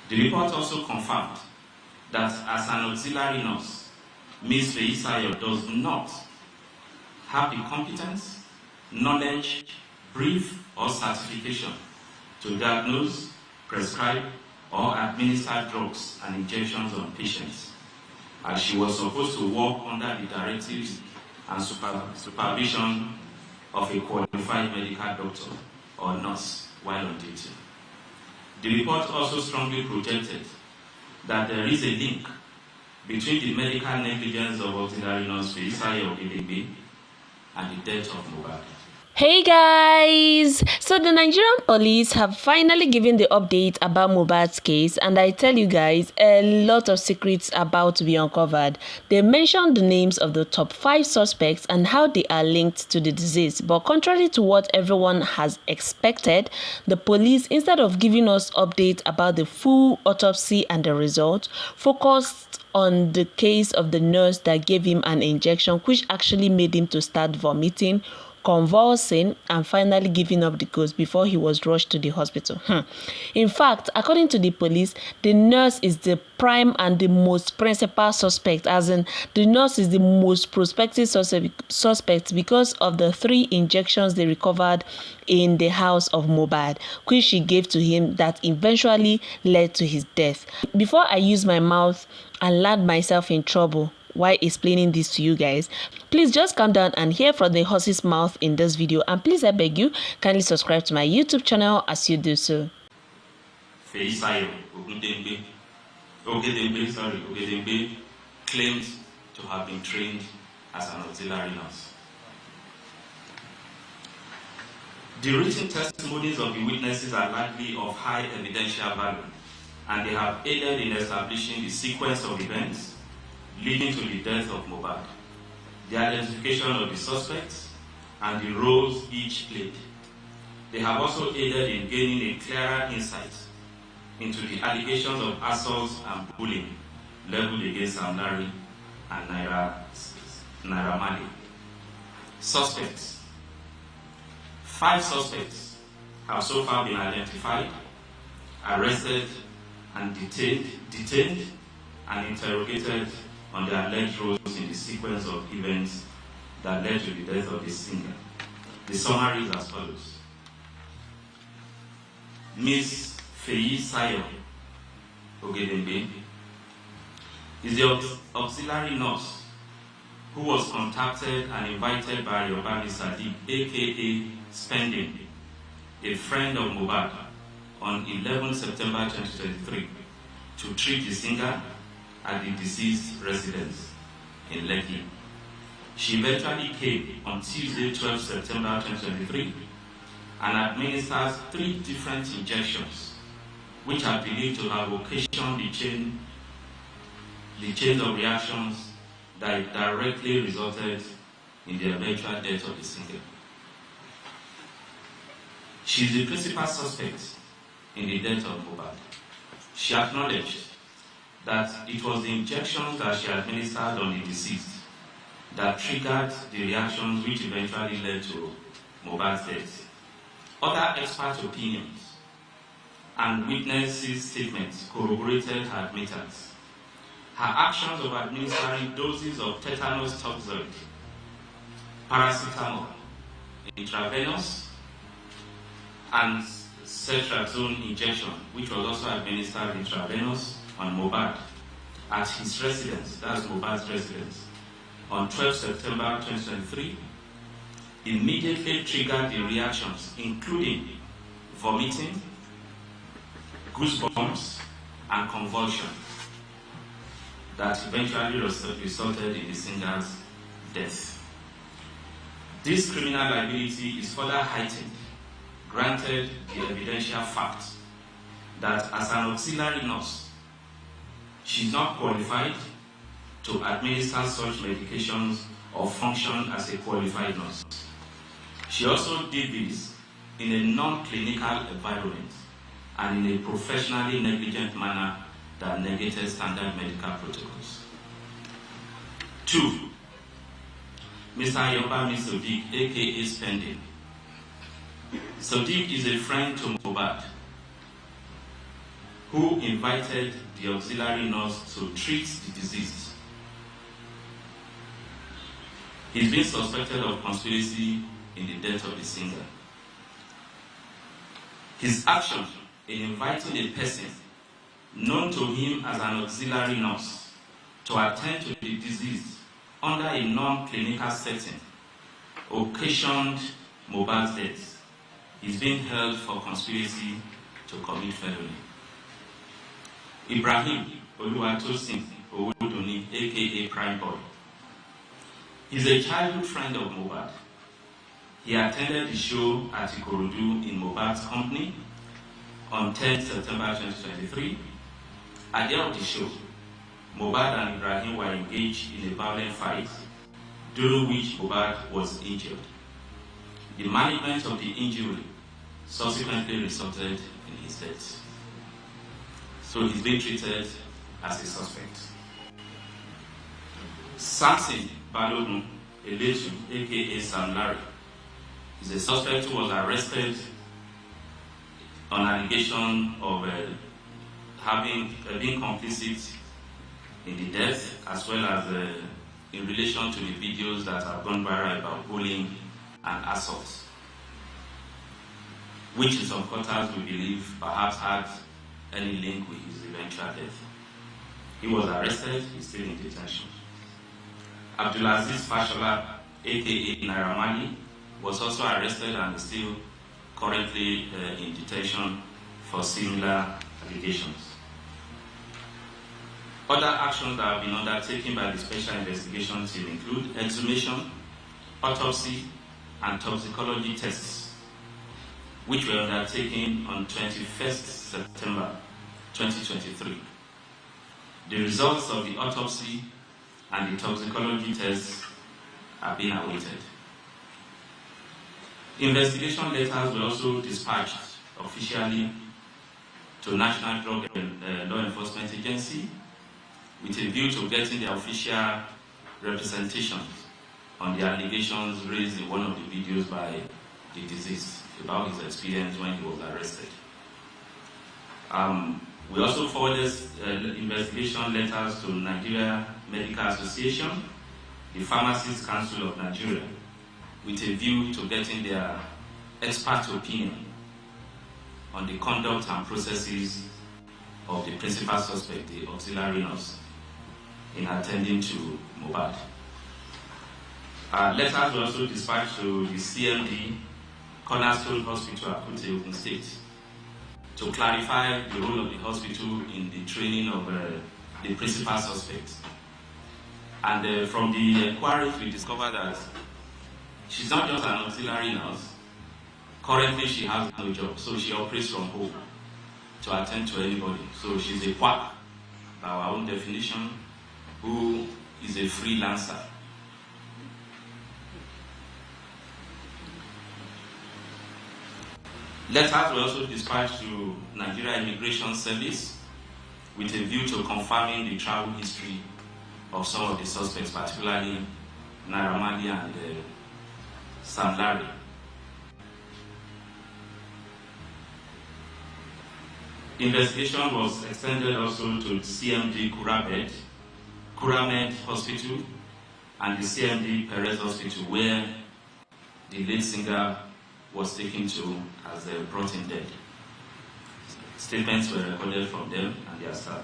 The report also confirmed that as an auxiliary nurse, Ms. Feisayo does not have the competence, knowledge, brief, or certification to diagnose, prescribe, or administer drugs and injections on patients, as she was supposed to work under the directives and supervision of a qualified medical doctor or nurse while on duty. The report also strongly projected that there is a link between the medical negligence of auxiliary nurse Feisayo and the death of Mohbad. Hey guys! So the Nigerian police have finally given the update about Mohbad's case, and I tell you guys, a lot of secrets about to be uncovered. They mentioned the names of the top 5 suspects and how they are linked to the disease, but contrary to what everyone has expected, the police, instead of giving us updates about the full autopsy and the result, focused on the case of the nurse that gave him an injection which actually made him to start vomiting, convulsing, and finally giving up the ghost before he was rushed to the hospital. In fact, according to the police, the nurse is the prime and the most principal suspect, as in the nurse is the most prospective suspect because of the 3 injections they recovered in the house of Mohbad, which she gave to him that eventually led to his death. Before I use my mouth and land myself in trouble while explaining this to you guys, please just calm down and hear from the horse's mouth in this video, and please, I beg you, kindly subscribe to my YouTube channel as you do so. Feisayo Ogedengbe claimed to have been trained as an auxiliary nurse. The written testimonies of the witnesses are likely of high evidential value, and they have aided in establishing the sequence of events leading to the death of Mohbad, the identification of the suspects, and the roles each played. They have also aided in gaining a clearer insight into the allegations of assaults and bullying leveled against Marley and Naira Marley. Suspects. 5 suspects have so far been identified, arrested, and detained and interrogated on their alleged roles in the sequence of events that led to the death of the singer. The summary is as follows. Ms. Feisayo Ogedengbe is the auxiliary nurse who was contacted and invited by Yoruba Sadiq, aka Spending, a friend of Mohbad, on 11 September 2023 to treat the singer at the deceased residence in Lekki. She eventually came on Tuesday, 12 September 2023 and administered 3 different injections, which are believed to have occasioned the chain of reactions that directly resulted in the eventual death of the singer. She is the principal suspect in the death of Mohbad. She acknowledged that it was the injections that she administered on the deceased that triggered the reactions which eventually led to Mohbad's death. Other expert opinions and witnesses' statements corroborated her admittance. Her actions of administering doses of tetanus toxoid, paracetamol, intravenous, and cetrazone injection, which was also administered intravenous on Mohbad at his residence, that's Mohbad's residence, on 12 September 2023, immediately triggered the reactions, including vomiting, goosebumps, and convulsion, that eventually resulted in the singer's death. This criminal liability is further heightened, granted the evidential fact that as an auxiliary nurse, she is not qualified to administer such medications or function as a qualified nurse. She also did this in a non-clinical environment and in a professionally negligent manner that negated standard medical protocols. 2. Mr. Ayobami Sadiq, aka Spending. Sadiq is a friend to Mohbad who invited the auxiliary nurse to treat the deceased. He's been suspected of conspiracy in the death of the singer. His action in inviting a person known to him as an auxiliary nurse to attend to the deceased under a non-clinical setting occasioned Mohbad's death. He's being held for conspiracy to commit felony. Ibrahim Oluwatosin Owoduni, aka Prime Boy. He's a childhood friend of Mohbad. He attended the show at Ikorodu in Mohbad's company on 10 September 2023. At the end of the show, Mohbad and Ibrahim were engaged in a violent fight, during which Mohbad was injured. The management of the injury subsequently resulted in his death. So he's been treated as a suspect. Samson Balogun Eletu, aka Sam Larry, is a suspect who was arrested on allegation of being complicit in the death, as well as in relation to the videos that have gone viral about bullying and assault, which in some quarters we believe perhaps had any link with his eventual death. He was arrested, he's still in detention. Abdulaziz Fashola, aka Naira Marley, was also arrested and is still currently in detention for similar allegations. Other actions that have been undertaken by the Special Investigation Team include exhumation, autopsy, and toxicology tests, which were undertaken on 21st September 2023. The results of the autopsy and the toxicology tests are being awaited. Investigation letters were also dispatched officially to National Drug and Law Enforcement Agency with a view to getting the official representation on the allegations raised in one of the videos by the deceased about his experience when he was arrested. We also forwarded investigation letters to Nigeria Medical Association, the Pharmacists Council of Nigeria, with a view to getting their expert opinion on the conduct and processes of the principal suspect, the auxiliary nurse, in attending to Mohbad. Letters were also dispatched to the CMD, Cornerstone Hospital, Akute, Ogun State, to clarify the role of the hospital in the training of the principal suspect. And from the inquiries, we discovered that she's not just an auxiliary nurse. Currently, she has no job, so she operates from home to attend to anybody. So she's a quack, by our own definition, who is a freelancer. Letters were also dispatched to Nigeria Immigration Service with a view to confirming the travel history of some of the suspects, particularly Naira Marley and Sam Larry. Investigation was extended also to CMD Kuramed Hospital and the CMD Perez Hospital, where the lead singer was taken to as brought in dead. Statements were recorded from them and their staff.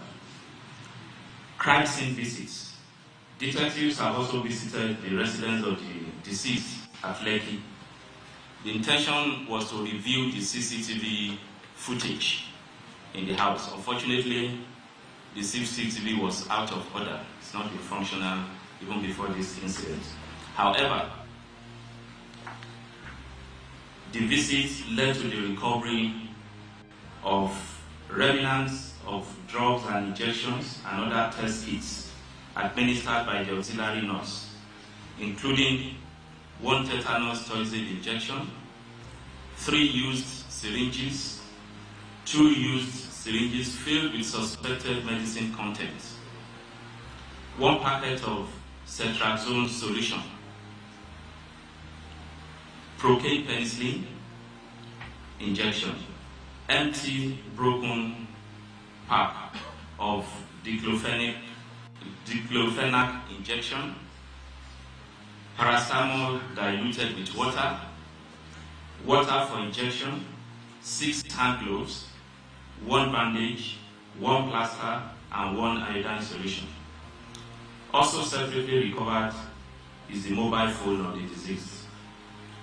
Crime scene visits. Detectives have also visited the residence of the deceased at Lekki. The intention was to review the CCTV footage in the house. Unfortunately, the CCTV was out of order. It's not been functional even before this incident. However, the visit led to the recovery of remnants of drugs and injections and other test kits administered by the auxiliary nurse, including 1 tetanus toxoid injection, 3 used syringes, 2 used syringes filled with suspected medicine content, 1 packet of cetrazone solution, procaine penicillin injection, empty broken pack of diclofenac injection, paracetamol diluted with water, water for injection, 6 hand gloves, 1 bandage, 1 plaster, and 1 iodine solution. Also separately recovered is the mobile phone of the deceased.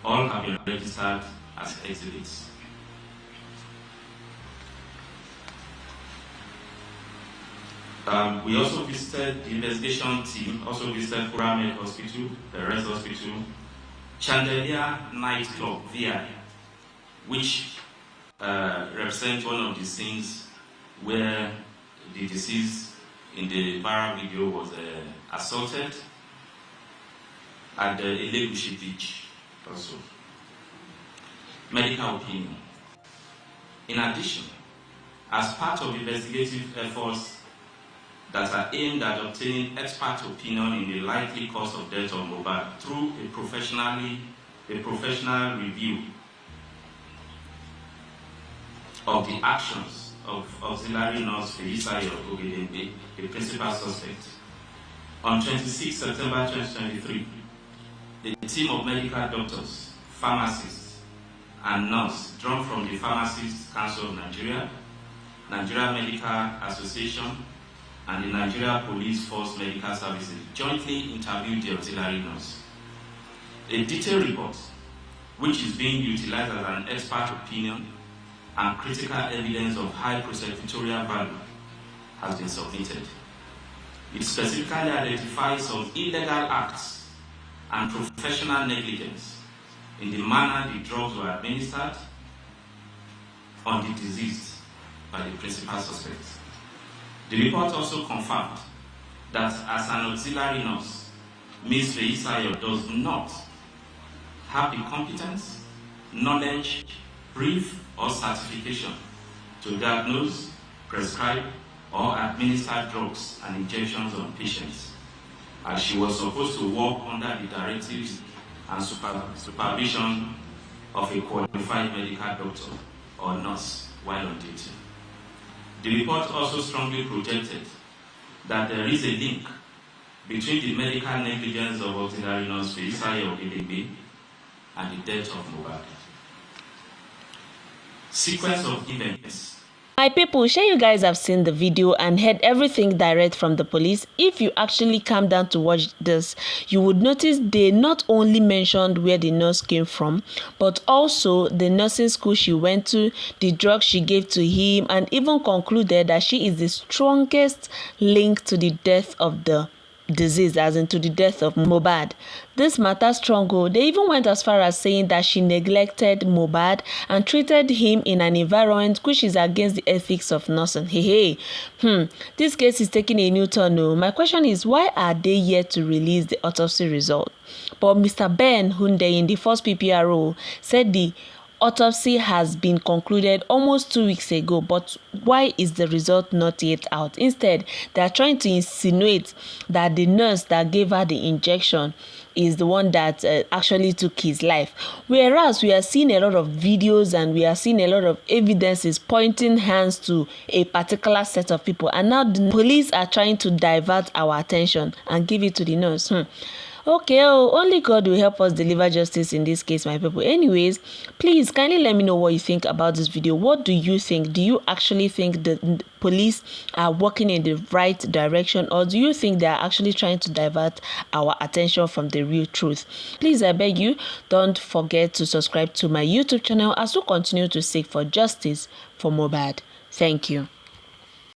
All have been registered as exhibits. We also visited, the investigation team also visited Pyramid Hospital, the Rest Hospital, Chandelier Nightclub, VI, which represents one of the scenes where the deceased in the viral video was assaulted at the Elegushi Beach also. Medical opinion. In addition, as part of investigative efforts that are aimed at obtaining expert opinion in the likely cause of death of Mohbad through a professional review of the actions of auxiliary nurse Feyisayo Ogedengbe, the principal suspect. On 26 September 2023, the team of medical doctors, pharmacists, and nurses drawn from the Pharmacists Council of Nigeria, Nigeria Medical Association, and the Nigeria Police Force Medical Services jointly interviewed the auxiliary nurse. A detailed report, which is being utilized as an expert opinion and critical evidence of high prosecutorial value, has been submitted. It specifically identifies some illegal acts and professional negligence in the manner the drugs were administered on the deceased by the principal suspect. The report also confirmed that as an auxiliary nurse, Ms. Feyisayo does not have the competence, knowledge, brief, or certification to diagnose, prescribe, or administer drugs and injections on patients, as she was supposed to work under the directives and supervision of a qualified medical doctor or nurse while on duty. The report also strongly projected that there is a link between the medical negligence of auxiliary nurse Feyisayo Ogedengbe and the death of Mohbad. Sequence of events. My people, sure you guys have seen the video and heard everything direct from the police. If you actually calm down to watch this, you would notice they not only mentioned where the nurse came from, but also the nursing school she went to, the drugs she gave to him, and even concluded that she is the strongest link to the death of the disease, as in to the death of Mohbad. This matter strong. They even went as far as saying that she neglected Mohbad and treated him in an environment which is against the ethics of nursing. This case is taking a new turn. My question is, why are they yet to release the autopsy result? But Mr. Ben Hunde in the first PPRO said the autopsy has been concluded almost 2 weeks ago, but why is the result not yet out? Instead, they are trying to insinuate that the nurse that gave her the injection is the one that actually took his life. Whereas we are seeing a lot of videos and we are seeing a lot of evidences pointing hands to a particular set of people. And now the police are trying to divert our attention and give it to the nurse. Okay, only God will help us deliver justice in this case, my people. Anyways, please kindly let me know what you think about this video. What do you think? Do you actually think the police are working in the right direction, or do you think they are actually trying to divert our attention from the real truth? Please, I beg you, don't forget to subscribe to my YouTube channel as we continue to seek for justice for Mohbad. Thank you.